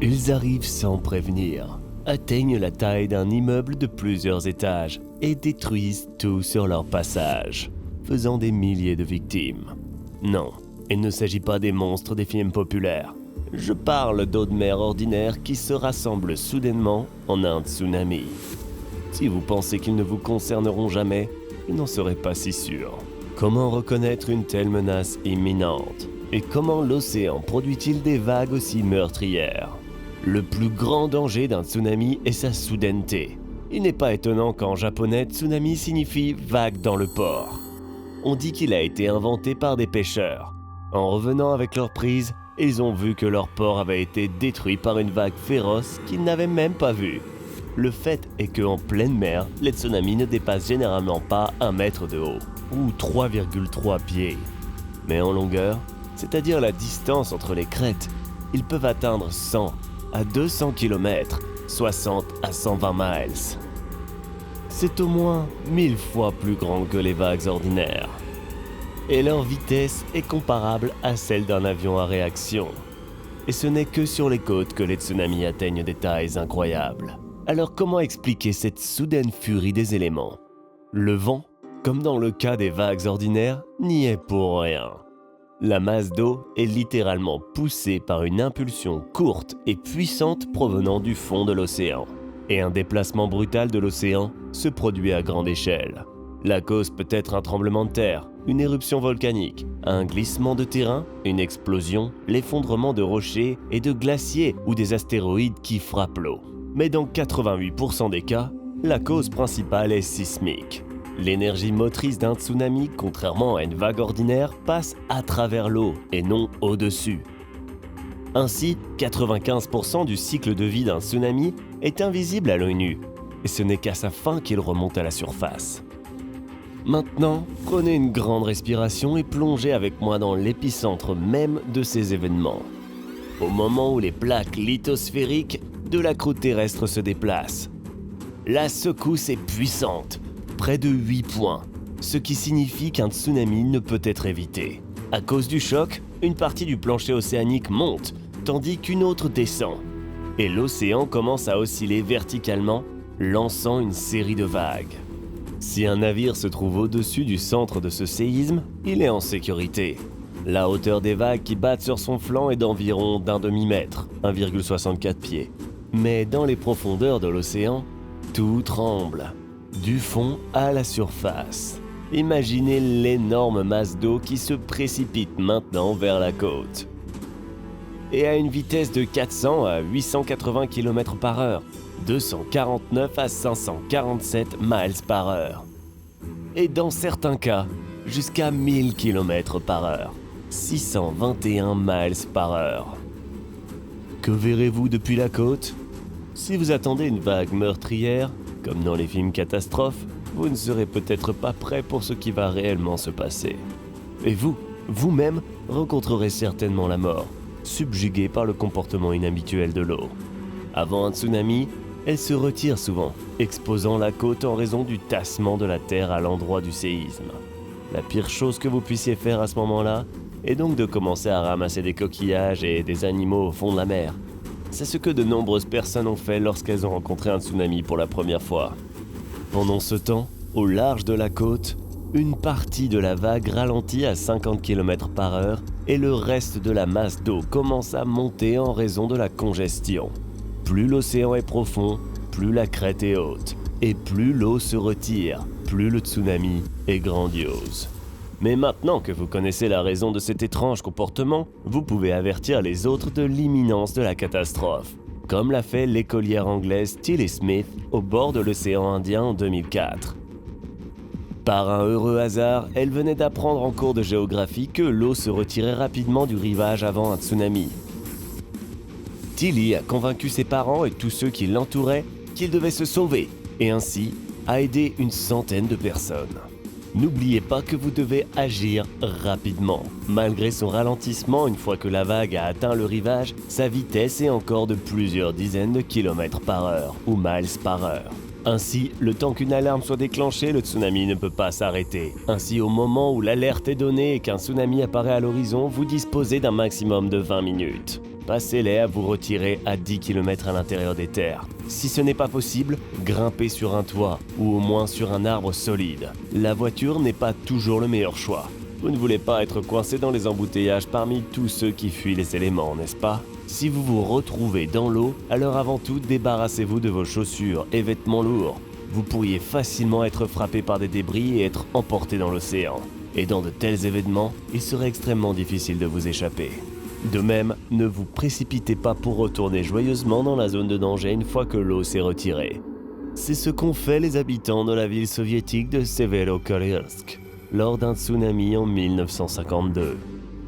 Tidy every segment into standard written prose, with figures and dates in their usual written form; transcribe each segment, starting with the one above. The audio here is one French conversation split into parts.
Ils arrivent sans prévenir, atteignent la taille d'un immeuble de plusieurs étages et détruisent tout sur leur passage, faisant des milliers de victimes. Non, il ne s'agit pas des monstres des films populaires. Je parle d'eau de mer ordinaires qui se rassemblent soudainement en un tsunami. Si vous pensez qu'ils ne vous concerneront jamais, vous n'en serez pas si sûr. Comment reconnaître une telle menace imminente? Et comment l'océan produit-il des vagues aussi meurtrières? Le plus grand danger d'un tsunami est sa soudaineté. Il n'est pas étonnant qu'en japonais, tsunami signifie vague dans le port. On dit qu'il a été inventé par des pêcheurs. En revenant avec leur prise, ils ont vu que leur port avait été détruit par une vague féroce qu'ils n'avaient même pas vue. Le fait est qu'en pleine mer, les tsunamis ne dépassent généralement pas 1 mètre de haut, ou 3,3 pieds. Mais en longueur, c'est-à-dire la distance entre les crêtes, ils peuvent atteindre 100 à 200 km, 60 à 120 miles. C'est au moins 1000 fois plus grand que les vagues ordinaires. Et leur vitesse est comparable à celle d'un avion à réaction. Et ce n'est que sur les côtes que les tsunamis atteignent des tailles incroyables. Alors comment expliquer cette soudaine furie des éléments? Le vent, comme dans le cas des vagues ordinaires, n'y est pour rien. La masse d'eau est littéralement poussée par une impulsion courte et puissante provenant du fond de l'océan. Et un déplacement brutal de l'océan se produit à grande échelle. La cause peut être un tremblement de terre, une éruption volcanique, un glissement de terrain, une explosion, l'effondrement de rochers et de glaciers ou des astéroïdes qui frappent l'eau. Mais dans 88% des cas, la cause principale est sismique. L'énergie motrice d'un tsunami, contrairement à une vague ordinaire, passe à travers l'eau et non au-dessus. Ainsi, 95% du cycle de vie d'un tsunami est invisible à l'œil nu, et ce n'est qu'à sa fin qu'il remonte à la surface. Maintenant, prenez une grande respiration et plongez avec moi dans l'épicentre même de ces événements. Au moment où les plaques lithosphériques de la croûte terrestre se déplacent. La secousse est puissante, près de 8 points, ce qui signifie qu'un tsunami ne peut être évité. À cause du choc, une partie du plancher océanique monte, tandis qu'une autre descend. Et l'océan commence à osciller verticalement, lançant une série de vagues. Si un navire se trouve au-dessus du centre de ce séisme, il est en sécurité. La hauteur des vagues qui battent sur son flanc est d'environ d'un demi-mètre, 1,64 pieds. Mais dans les profondeurs de l'océan, tout tremble, du fond à la surface. Imaginez l'énorme masse d'eau qui se précipite maintenant vers la côte. Et à une vitesse de 400 à 880 km par heure, 249 à 547 miles par heure. Et dans certains cas, jusqu'à 1000 km par heure, 621 miles par heure. Que verrez-vous depuis la côte? Si vous attendez une vague meurtrière, comme dans les films catastrophes, vous ne serez peut-être pas prêt pour ce qui va réellement se passer. Et vous-même, rencontrerez certainement la mort, subjugué par le comportement inhabituel de l'eau. Avant un tsunami, elle se retire souvent, exposant la côte en raison du tassement de la terre à l'endroit du séisme. La pire chose que vous puissiez faire à ce moment-là est donc de commencer à ramasser des coquillages et des animaux au fond de la mer. C'est ce que de nombreuses personnes ont fait lorsqu'elles ont rencontré un tsunami pour la première fois. Pendant ce temps, au large de la côte, une partie de la vague ralentit à 50 km par heure et le reste de la masse d'eau commence à monter en raison de la congestion. Plus l'océan est profond, plus la crête est haute. Et plus l'eau se retire, plus le tsunami est grandiose. Mais maintenant que vous connaissez la raison de cet étrange comportement, vous pouvez avertir les autres de l'imminence de la catastrophe, comme l'a fait l'écolière anglaise Tilly Smith au bord de l'océan Indien en 2004. Par un heureux hasard, elle venait d'apprendre en cours de géographie que l'eau se retirait rapidement du rivage avant un tsunami. Tilly a convaincu ses parents et tous ceux qui l'entouraient qu'ils devaient se sauver, et ainsi a aidé une centaine de personnes. N'oubliez pas que vous devez agir rapidement. Malgré son ralentissement une fois que la vague a atteint le rivage, sa vitesse est encore de plusieurs dizaines de kilomètres par heure ou miles par heure. Ainsi, le temps qu'une alarme soit déclenchée, le tsunami ne peut pas s'arrêter. Ainsi, au moment où l'alerte est donnée et qu'un tsunami apparaît à l'horizon, vous disposez d'un maximum de 20 minutes. passez-les à vous retirer à 10 km à l'intérieur des terres. Si ce n'est pas possible, grimpez sur un toit ou au moins sur un arbre solide. La voiture n'est pas toujours le meilleur choix. Vous ne voulez pas être coincé dans les embouteillages parmi tous ceux qui fuient les éléments, n'est-ce pas? Si vous vous retrouvez dans l'eau, alors avant tout, débarrassez-vous de vos chaussures et vêtements lourds. Vous pourriez facilement être frappé par des débris et être emporté dans l'océan. Et dans de tels événements, il serait extrêmement difficile de vous échapper. De même, ne vous précipitez pas pour retourner joyeusement dans la zone de danger une fois que l'eau s'est retirée. C'est ce qu'ont fait les habitants de la ville soviétique de Severodvinsk lors d'un tsunami en 1952.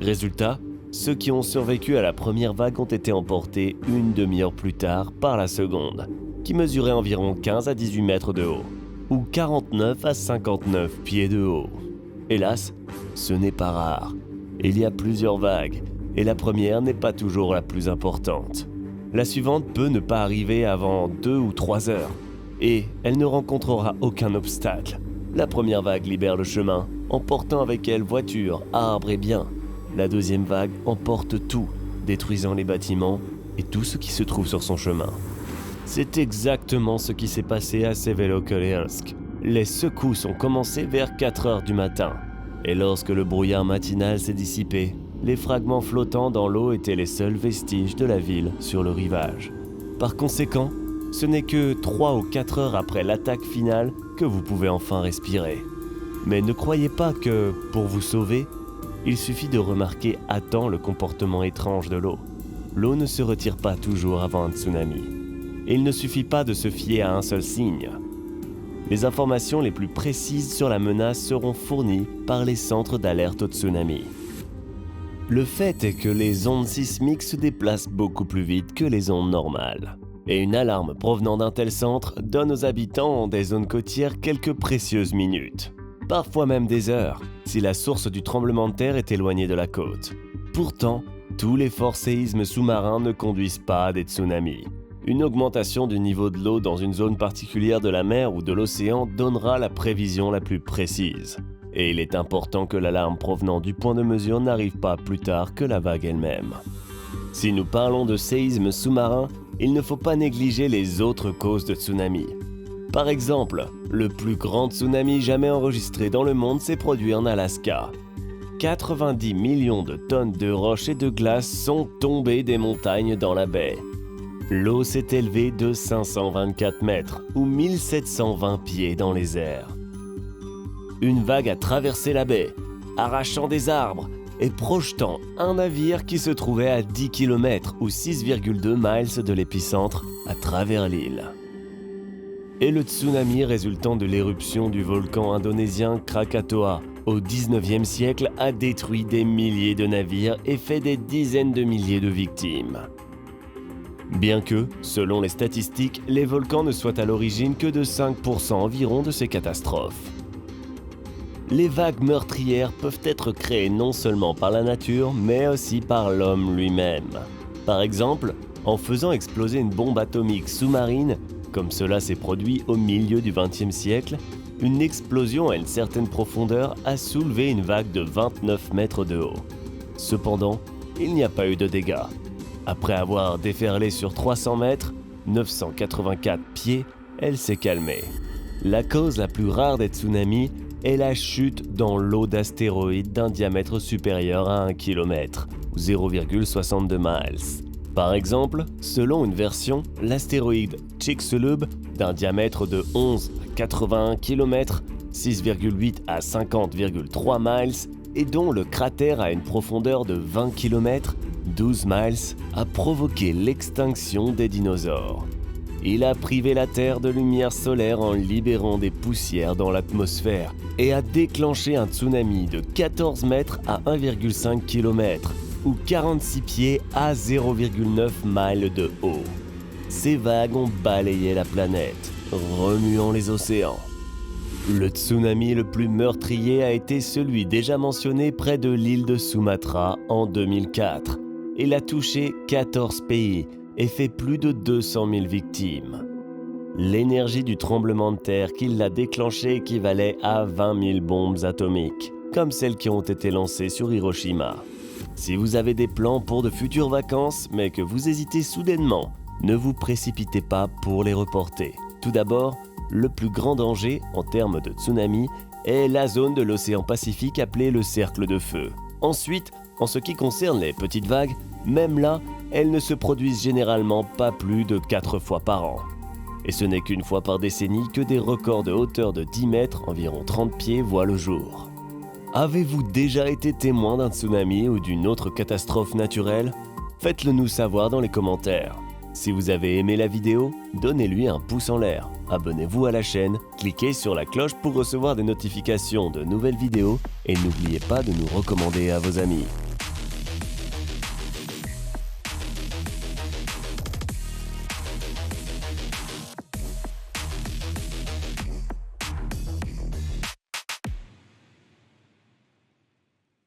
Résultat, ceux qui ont survécu à la première vague ont été emportés une demi-heure plus tard par la seconde, qui mesurait environ 15 à 18 mètres de haut, ou 49 à 59 pieds de haut. Hélas, ce n'est pas rare. Il y a plusieurs vagues, et la première n'est pas toujours la plus importante. La suivante peut ne pas arriver avant 2 ou 3 heures, et elle ne rencontrera aucun obstacle. La première vague libère le chemin, emportant avec elle voitures, arbres et biens. La deuxième vague emporte tout, détruisant les bâtiments et tout ce qui se trouve sur son chemin. C'est exactement ce qui s'est passé à Severodvinsk. Les secousses ont commencé vers 4 heures du matin, et lorsque le brouillard matinal s'est dissipé, les fragments flottants dans l'eau étaient les seuls vestiges de la ville sur le rivage. Par conséquent, ce n'est que 3 ou 4 heures après l'attaque finale que vous pouvez enfin respirer. Mais ne croyez pas que, pour vous sauver, il suffit de remarquer à temps le comportement étrange de l'eau. L'eau ne se retire pas toujours avant un tsunami. Et il ne suffit pas de se fier à un seul signe. Les informations les plus précises sur la menace seront fournies par les centres d'alerte au tsunami. Le fait est que les ondes sismiques se déplacent beaucoup plus vite que les ondes normales. Et une alarme provenant d'un tel centre donne aux habitants des zones côtières quelques précieuses minutes, parfois même des heures, si la source du tremblement de terre est éloignée de la côte. Pourtant, tous les forts séismes sous-marins ne conduisent pas à des tsunamis. Une augmentation du niveau de l'eau dans une zone particulière de la mer ou de l'océan donnera la prévision la plus précise. Et il est important que l'alarme provenant du point de mesure n'arrive pas plus tard que la vague elle-même. Si nous parlons de séismes sous-marins, il ne faut pas négliger les autres causes de tsunami. Par exemple, le plus grand tsunami jamais enregistré dans le monde s'est produit en Alaska. 90 millions de tonnes de roches et de glace sont tombées des montagnes dans la baie. L'eau s'est élevée de 524 mètres ou 1720 pieds dans les airs. Une vague a traversé la baie, arrachant des arbres et projetant un navire qui se trouvait à 10 km ou 6,2 miles de l'épicentre à travers l'île. Et le tsunami résultant de l'éruption du volcan indonésien Krakatoa au XIXe siècle a détruit des milliers de navires et fait des dizaines de milliers de victimes. Bien que, selon les statistiques, les volcans ne soient à l'origine que de 5% environ de ces catastrophes. Les vagues meurtrières peuvent être créées non seulement par la nature, mais aussi par l'homme lui-même. Par exemple, en faisant exploser une bombe atomique sous-marine, comme cela s'est produit au milieu du XXe siècle, une explosion à une certaine profondeur a soulevé une vague de 29 mètres de haut. Cependant, il n'y a pas eu de dégâts. Après avoir déferlé sur 300 mètres, 984 pieds, elle s'est calmée. La cause la plus rare des tsunamis est la chute dans l'eau d'astéroïdes d'un diamètre supérieur à 1 km, 0,62 miles. Par exemple, selon une version, l'astéroïde Chicxulub, d'un diamètre de 11 à 81 km, 6,8 à 50,3 miles, et dont le cratère a une profondeur de 20 km, 12 miles, a provoqué l'extinction des dinosaures. Il a privé la Terre de lumière solaire en libérant des poussières dans l'atmosphère et a déclenché un tsunami de 14 mètres à 1,5 km ou 46 pieds à 0,9 miles de haut. Ces vagues ont balayé la planète, remuant les océans. Le tsunami le plus meurtrier a été celui déjà mentionné près de l'île de Sumatra en 2004. Il a touché 14 pays et fait plus de 200 000 victimes. L'énergie du tremblement de terre qui l'a déclenché équivalait à 20 000 bombes atomiques, comme celles qui ont été lancées sur Hiroshima. Si vous avez des plans pour de futures vacances, mais que vous hésitez soudainement, ne vous précipitez pas pour les reporter. Tout d'abord, le plus grand danger en termes de tsunami est la zone de l'océan Pacifique appelée le cercle de feu. Ensuite, en ce qui concerne les petites vagues, même là, elles ne se produisent généralement pas plus de 4 fois par an. Et ce n'est qu'une fois par décennie que des records de hauteur de 10 mètres, environ 30 pieds, voient le jour. Avez-vous déjà été témoin d'un tsunami ou d'une autre catastrophe naturelle? Faites-le nous savoir dans les commentaires. Si vous avez aimé la vidéo, donnez-lui un pouce en l'air. Abonnez-vous à la chaîne, cliquez sur la cloche pour recevoir des notifications de nouvelles vidéos et n'oubliez pas de nous recommander à vos amis.